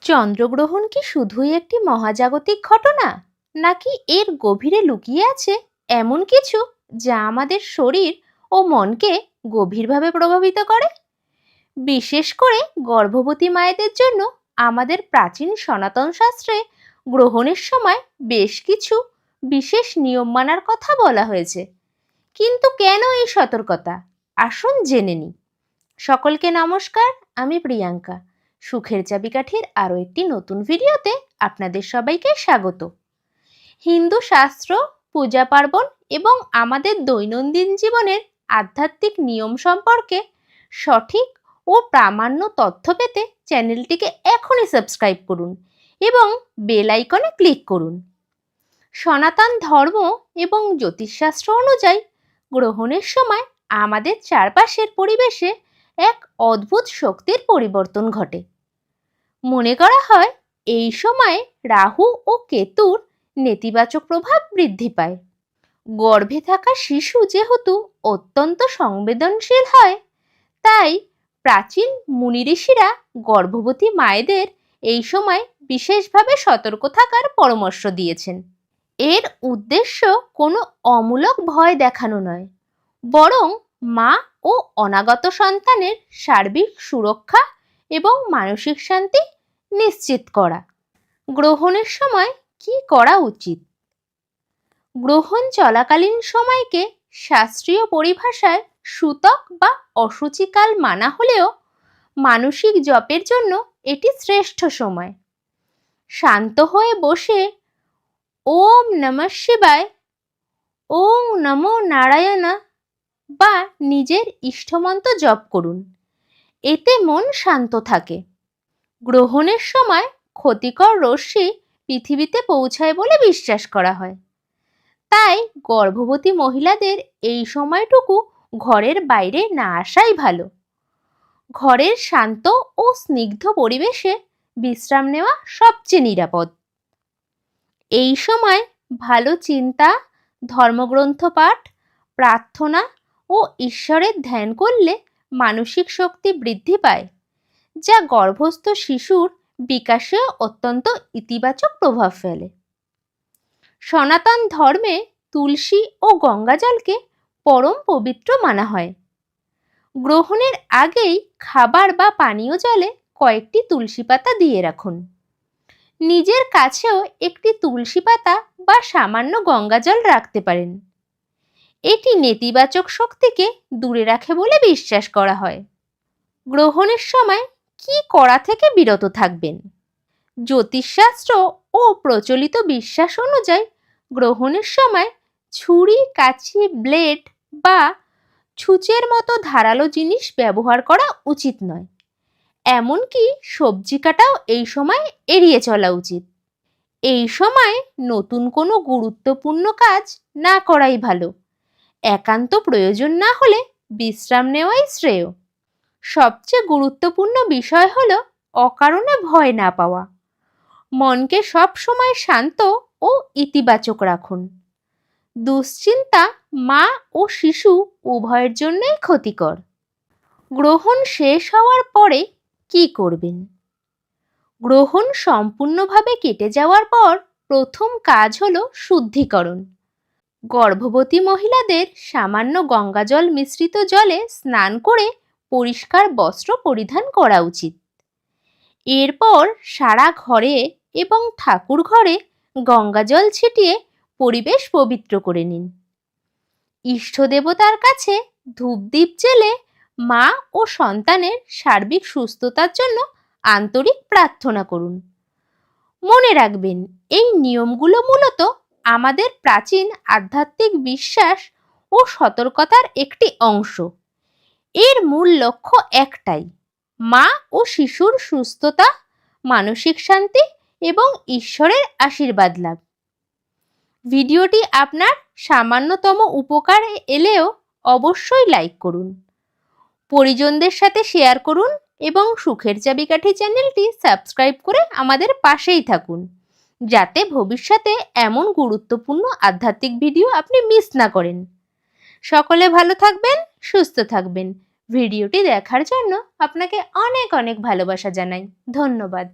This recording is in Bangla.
চন্দ্রগ্রহণ কি শুধুই একটি মহাজাগতিক ঘটনা, নাকি এর গভীরে লুকিয়ে আছে এমন কিছু যা আমাদের শরীর ও মনকে গভীরভাবে প্রভাবিত করে? বিশেষ করে গর্ভবতী মায়েদের জন্য আমাদের প্রাচীন সনাতন শাস্ত্রে গ্রহণের সময় বেশ কিছু বিশেষ নিয়ম মানার কথা বলা হয়েছে। কিন্তু কেন এই সতর্কতা? আসুন জেনে নিই। সকলকে নমস্কার, আমি প্রিয়াঙ্কা। সুখের চাবিকাঠির আরও একটি নতুন ভিডিওতে আপনাদের সবাইকে স্বাগত। হিন্দু শাস্ত্র, পূজা পার্বণ এবং আমাদের দৈনন্দিন জীবনের আধ্যাত্মিক নিয়ম সম্পর্কে সঠিক ও প্রামাণ্য তথ্য পেতে চ্যানেলটিকে এখনই সাবস্ক্রাইব করুন এবং বেল আইকনে ক্লিক করুন। সনাতন ধর্ম এবং জ্যোতিষশাস্ত্র অনুযায়ী গ্রহণের সময় আমাদের চারপাশের পরিবেশে এক অদ্ভুত শক্তির পরিবর্তন ঘটে। মনে করা হয় এই সময়ে রাহু ও কেতুর নেতিবাচক প্রভাব বৃদ্ধি পায়। গর্ভে থাকা শিশু যেহেতু অত্যন্ত সংবেদনশীল হয়, তাই প্রাচীন মুনি ঋষিরা গর্ভবতী মায়েদের এই সময় বিশেষভাবে সতর্ক থাকার পরামর্শ দিয়েছেন। এর উদ্দেশ্য কোনো অমূলক ভয় দেখানো নয়, বরং মা ও অনাগত সন্তানের সার্বিক সুরক্ষা এবং মানসিক শান্তি নিশ্চিত করা। গ্রহণের সময় কি করা উচিত? গ্রহণ চলাকালীন সময়কে শাস্ত্রীয় পরিভাষায় সূতক বা অশুচিকাল মানা হলেও মানসিক জপের জন্য এটি শ্রেষ্ঠ সময়। শান্ত হয়ে বসে ওম নমঃ শিবায়, ওম নমো নারায়ণা বা নিজের ইষ্টমন্ত্র জপ করুন। এতে মন শান্ত থাকে। গ্রহণের সময় ক্ষতিকর রশ্মি পৃথিবীতে পৌঁছায় বলে বিশ্বাস করা হয়, তাই গর্ভবতী মহিলাদের এই সময়টুকু ঘরের বাইরে না আসাই ভালো। ঘরের শান্ত ও স্নিগ্ধ পরিবেশে বিশ্রাম নেওয়া সবচেয়ে নিরাপদ। এই সময় ভালো চিন্তা, ধর্মগ্রন্থ পাঠ, প্রার্থনা ও ঈশ্বরের ধ্যান করলে মানসিক শক্তি বৃদ্ধি পায়, যা গর্ভস্থ শিশুর বিকাশেও অত্যন্ত ইতিবাচক প্রভাব ফেলে। সনাতন ধর্মে তুলসী ও গঙ্গাজলকে পরম পবিত্র মানা হয়। গ্রহণের আগেই খাবার বা পানীয় জলে কয়েকটি তুলসী পাতা দিয়ে রাখুন। নিজের কাছেও একটি তুলসী পাতা বা সামান্য গঙ্গাজল রাখতে পারেন। এটি নেতিবাচক শক্তিকে দূরে রাখে বলে বিশ্বাস করা হয়। গ্রহণের সময় কি করা থেকে বিরত থাকবেন? জ্যোতিষশাস্ত্র ও প্রচলিত বিশ্বাস অনুযায়ী গ্রহণের সময় ছুরি, কাঁচি, ব্লেড বা ছুঁচের মতো ধারালো জিনিস ব্যবহার করা উচিত নয়। এমনকি সবজি কাটাও এই সময় এড়িয়ে চলা উচিত। এই সময় নতুন কোনো গুরুত্বপূর্ণ কাজ না করাই ভালো। একান্ত প্রয়োজন না হলে বিশ্রাম নেওয়াই শ্রেয়। সবচেয়ে গুরুত্বপূর্ণ বিষয় হলো অকারণে ভয় না পাওয়া। মনকে সব সময় শান্ত ও ইতিবাচক রাখুন। দুশ্চিন্তা মা ও শিশু উভয়ের জন্যই ক্ষতিকর। গ্রহণ শেষ হওয়ার পরে কি করবেন? গ্রহণ সম্পূর্ণভাবে কেটে যাওয়ার পর প্রথম কাজ হলো শুদ্ধিকরণ। গর্ভবতী মহিলাদের সামান্য গঙ্গাজল মিশ্রিত জলে স্নান করে পরিষ্কার বস্ত্র পরিধান করা উচিত। এরপর সারা ঘরে এবং ঠাকুর ঘরে গঙ্গাজল ছিটিয়ে পরিবেশ পবিত্র করে নিন। ইষ্ট দেবতার কাছে ধূপদীপ জ্বেলে মা ও সন্তানের সার্বিক সুস্থতার জন্য আন্তরিক প্রার্থনা করুন। মনে রাখবেন, এই নিয়মগুলো মূলত আমাদের প্রাচীন আধ্যাত্মিক বিশ্বাস ও সতর্কতার একটি অংশ। এর মূল লক্ষ্য একটাই, মা ও শিশুর সুস্থতা, মানসিক শান্তি এবং ঈশ্বরের আশীর্বাদ লাভ। ভিডিওটি আপনার সামান্যতম উপকার এলেও অবশ্যই লাইক করুন, পরিজনদের সাথে শেয়ার করুন এবং সুখের চাবিকাঠি চ্যানেলটি সাবস্ক্রাইব করে আমাদের পাশেই থাকুন, যাতে ভবিষ্যতে এমন গুরুত্বপূর্ণ আধ্যাত্মিক ভিডিও আপনি মিস না করেন। সকলে ভালো থাকবেন, সুস্থ থাকবেন। ভিডিওটি দেখার জন্য আপনাকে অনেক অনেক ভালোবাসা জানাই। ধন্যবাদ।